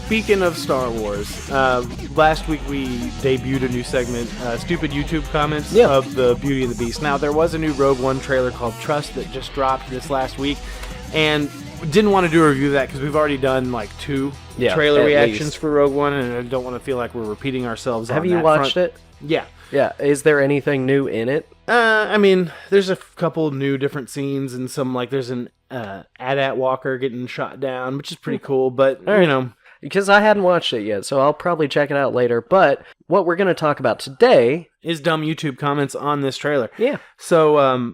speaking of Star Wars, last week we debuted a new segment, stupid YouTube comments of the Beauty and the Beast. Now, there was a new Rogue One trailer called Trust that just dropped this last week, and didn't want to do a review of that because we've already done like 2 trailer reactions for Rogue One, and I don't want to feel like we're repeating ourselves. Have you watched it? Yeah. Yeah. Is there anything new in it? I mean, there's a couple new different scenes and some, like, there's an AT-AT Walker getting shot down, which is pretty cool, but, you know. Because I hadn't watched it yet, so I'll probably check it out later. But what we're going to talk about today is dumb YouTube comments on this trailer. Yeah. So,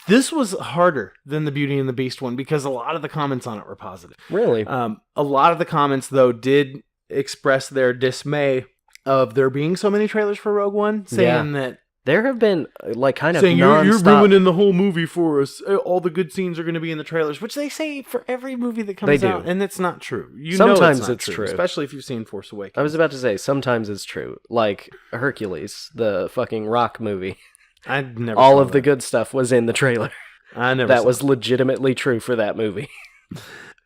this was harder than the Beauty and the Beast one because a lot of the comments on it were positive. Really? A lot of the comments, though, did express their dismay of there being so many trailers for Rogue One, saying that there have been, like, kind of saying you're non-stop... ruining the whole movie for us. All the good scenes are going to be in the trailers, which they say for every movie that comes out, and it's not true. Sometimes it's true, especially if you've seen Force Awakens. I was about to say, sometimes it's true. Like Hercules, the fucking rock movie. I never All of the good stuff was in the trailer. I never That was legitimately true for that movie.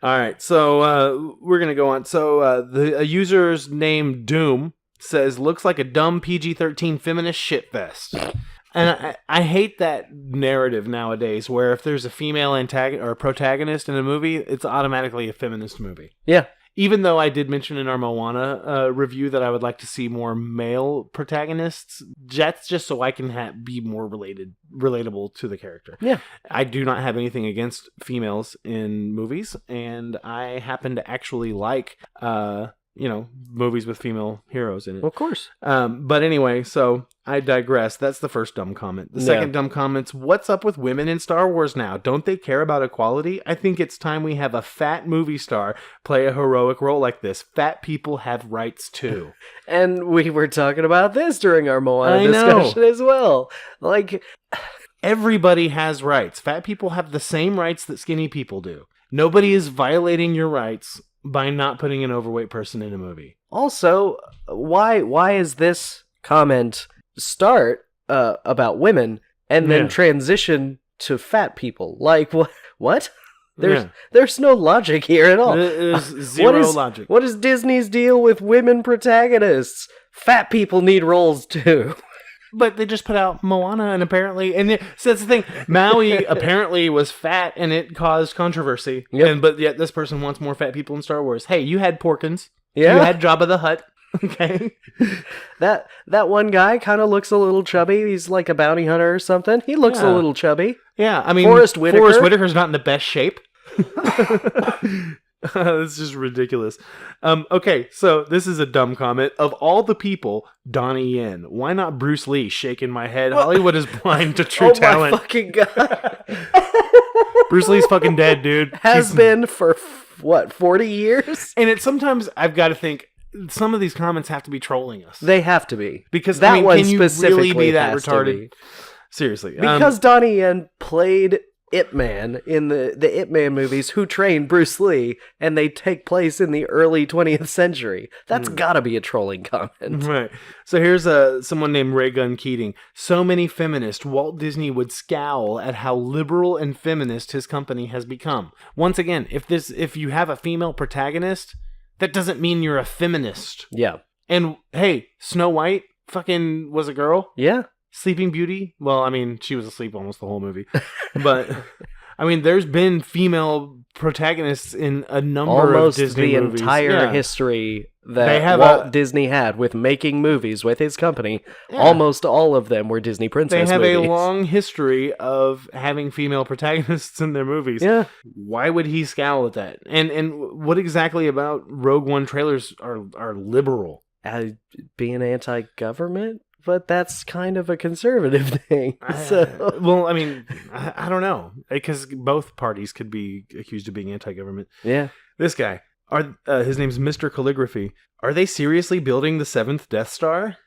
All right, so we're going to go on. So a user's name Doom says, looks like a dumb PG-13 feminist shitfest. And I hate that narrative nowadays where if there's a female antagonist or a protagonist in a movie, it's automatically a feminist movie. Yeah. Even though I did mention in our Moana review that I would like to see more male protagonists, that's just so I can be more relatable to the character. Yeah. I do not have anything against females in movies, and I happen to actually like movies with female heroes in it. Well, of course. But anyway, so I digress. That's the first dumb comment. The second dumb comment's, what's up with women in Star Wars now? Don't they care about equality? I think it's time we have a fat movie star play a heroic role like this. Fat people have rights too. And we were talking about this during our Moana discussion as well. Like, everybody has rights. Fat people have the same rights that skinny people do. Nobody is violating your rights by not putting an overweight person in a movie. Also, why is this comment start about women and then transition to fat people? Like, what? There's no logic here at all. There's zero logic. What is Disney's deal with women protagonists? Fat people need roles too. But they just put out Moana, and apparently, so that's the thing. Maui apparently was fat, and it caused controversy. Yep. But yet this person wants more fat people in Star Wars. Hey, you had Porkins. Yeah. You had Jabba the Hutt. Okay. That one guy kind of looks a little chubby. He's like a bounty hunter or something. He looks a little chubby. Yeah, I mean, Forrest Whitaker's not in the best shape. This is just ridiculous. Okay, so this is a dumb comment. Of all the people, Donnie Yen. Why not Bruce Lee? Shaking my head. Hollywood is blind to true talent. Oh my fucking god. Bruce Lee's fucking dead, dude. He's been for, 40 years? And sometimes I've got to think, some of these comments have to be trolling us. They have to be. Because, that one can you specifically really be that has retarded? To be. Seriously. Because Donnie Yen played Ip Man in the Ip Man movies, who trained Bruce Lee, and they take place in the early 20th century. That's gotta be a trolling comment. Right. So here's someone named Raygun Keating. So many feminists, Walt Disney would scowl at how liberal and feminist his company has become. Once again, if you have a female protagonist, that doesn't mean you're a feminist. Yeah. And hey, Snow White fucking was a girl. Yeah. Sleeping Beauty, well, I mean, she was asleep almost the whole movie. But, I mean, there's been female protagonists in a number of Disney movies. Almost the entire history that Walt Disney had with making movies with his company. Yeah. Almost all of them were Disney princess movies. They have a long history of having female protagonists in their movies. Yeah. Why would he scowl at that? And what exactly about Rogue One trailers are liberal? Being anti-government? But that's kind of a conservative thing. So. Well, I mean, I don't know. Because both parties could be accused of being anti-government. Yeah. This guy, his name's Mr. Calligraphy. Are they seriously building the 7th Death Star?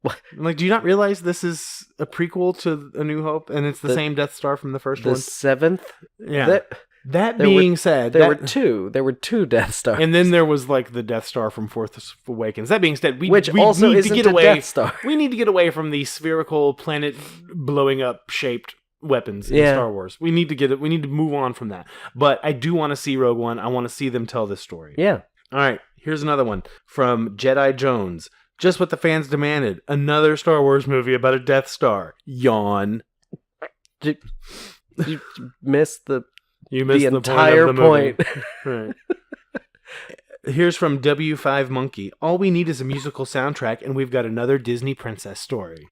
What? Like, do you not realize this is a prequel to A New Hope? And it's the same Death Star from the first one? The 7th? Yeah. That being said... There were two Death Stars. And then there was, like, the Death Star from Force Awakens. That being said, we also need to get away... Death Star. We need to get away from the spherical planet-blowing-up shaped weapons in Star Wars. We need to move on from that. But I do want to see Rogue One. I want to see them tell this story. Yeah. All right. Here's another one from Jedi Jones. Just what the fans demanded. Another Star Wars movie about a Death Star. Yawn. You missed the entire point. Right. Here's from W5 Monkey. All we need is a musical soundtrack, and we've got another Disney princess story.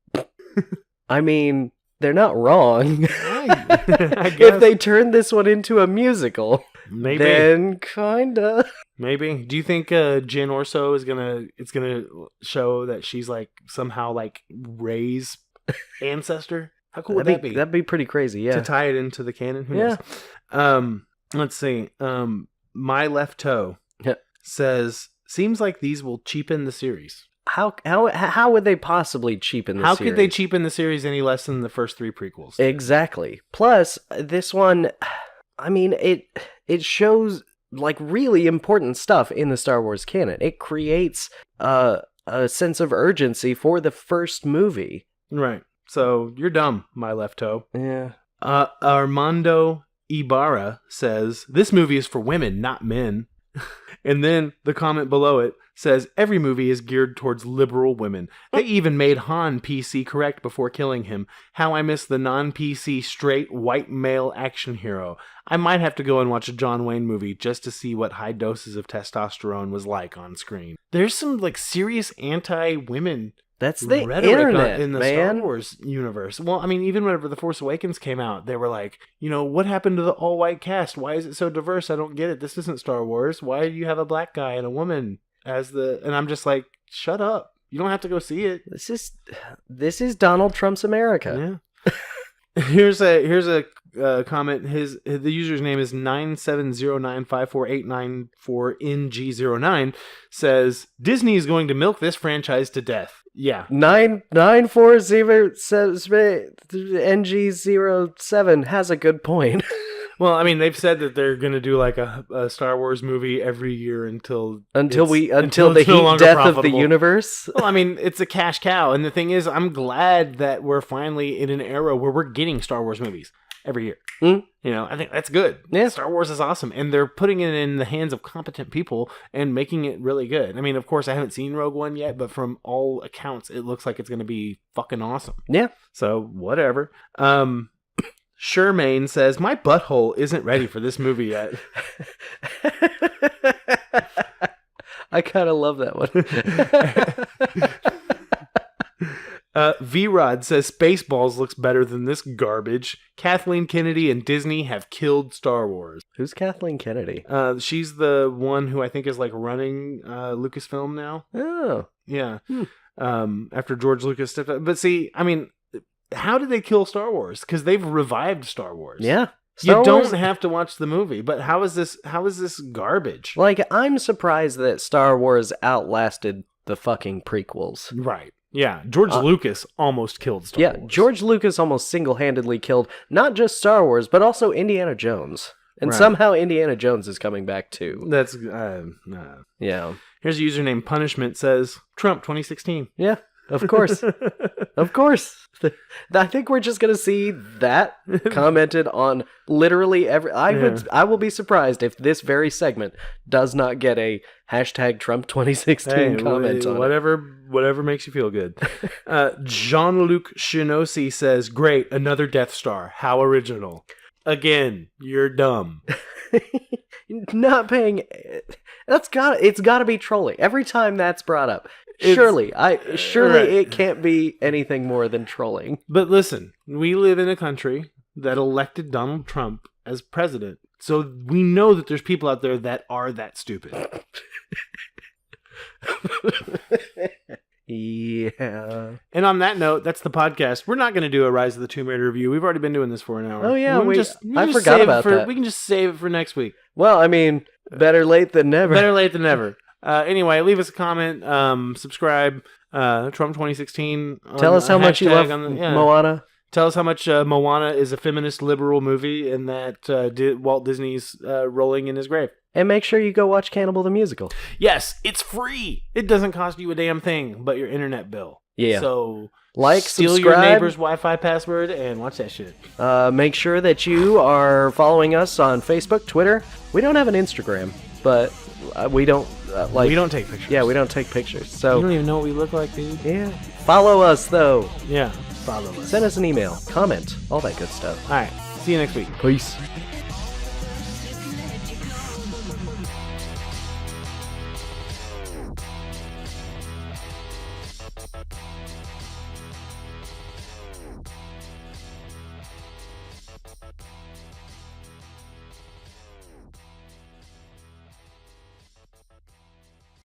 I mean, they're not wrong. I guess. If they turn this one into a musical, maybe. Then kinda. Maybe. Do you think Jyn Orso is gonna show that she's like somehow like Rey's ancestor? How cool would that be? That'd be pretty crazy, yeah. To tie it into the canon. Who knows? Let's see. My Left Toe says, seems like these will cheapen the series. How would they possibly cheapen the series? How could they cheapen the series any less than the first 3 prequels? Exactly. Plus, this one, I mean, it shows like really important stuff in the Star Wars canon. It creates a sense of urgency for the first movie. Right. So you're dumb, My Left Toe. Yeah. Armando Ibarra says, this movie is for women, not men. And then the comment below it says, every movie is geared towards liberal women. They even made Han PC correct before killing him. How I miss the non-PC straight white male action hero. I might have to go and watch a John Wayne movie just to see what high doses of testosterone was like on screen. There's some like serious anti-women That's the rhetoric internet, in the man. Star Wars universe. Well, I mean, even whenever The Force Awakens came out, they were like, what happened to the all-white cast? Why is it so diverse? I don't get it. This isn't Star Wars. Why do you have a black guy and a woman as the... And I'm just like, shut up. You don't have to go see it. This is Donald Trump's America. Yeah. Here's a comment. The user's name is 970954894NG09. Says Disney is going to milk this franchise to death. Yeah. 994NG07 has a good point. Well, I mean, they've said that they're going to do like a Star Wars movie every year until the it's no heat death profitable. of the universe. Well, I mean, it's a cash cow, and the thing is, I'm glad that we're finally in an era where we're getting Star Wars movies every year. Mm. I think that's good. Yeah. Star Wars is awesome, and they're putting it in the hands of competent people and making it really good. I mean, of course, I haven't seen Rogue One yet, but from all accounts, it looks like it's going to be fucking awesome. Yeah. So whatever. Shermaine says, my butthole isn't ready for this movie yet. I kind of love that one. V-Rod says, Spaceballs looks better than this garbage. Kathleen Kennedy and Disney have killed Star Wars. Who's Kathleen Kennedy? She's the one who I think is like running Lucasfilm now. Oh. Yeah. After George Lucas stepped up. But see, I mean... How did they kill Star Wars? Because they've revived Star Wars. Yeah. You don't have to watch the movie, but how is this garbage? Like, I'm surprised that Star Wars outlasted the fucking prequels. Right. Yeah. George Lucas almost killed Star Wars. Yeah, George Lucas almost single-handedly killed not just Star Wars, but also Indiana Jones. And somehow Indiana Jones is coming back too. That's, Yeah. Here's a username Punishment says, Trump 2016. Yeah. Of course. Of course. I think we're just going to see that commented on literally every... I will be surprised if this very segment does not get a hashtag Trump 2016 comment on whatever makes you feel good. Jean-Luc Chinosi says, great, another Death Star. How original. Again, you're dumb. Not paying... It's got to be trolling. Every time that's brought up. Surely it can't be anything more than trolling. But listen, we live in a country that elected Donald Trump as president, so we know that there's people out there that are that stupid. Yeah. And on that note, that's the podcast. We're not going to do a Rise of the Tomb Raider review. We've already been doing this for an hour. Oh yeah, I forgot about that. We can just save it for next week. Well, I mean, better late than never. Better late than never. Anyway, leave us a comment, subscribe, Trump 2016. Tell us how much you love Moana. Tell us how much Moana is a feminist liberal movie and that Walt Disney's rolling in his grave. And make sure you go watch Cannibal the Musical. Yes, it's free. It doesn't cost you a damn thing but your internet bill. Yeah. So steal subscribe, your neighbor's Wi-Fi password and watch that shit. Make sure that you are following us on Facebook, Twitter. We don't have an Instagram, but we don't like we don't take pictures. Yeah, we don't take pictures. You So don't even know what we look like, dude. yeah, follow us though. Yeah, follow us. Send us an email, comment, all that good stuff. All right. See you next week. Peace.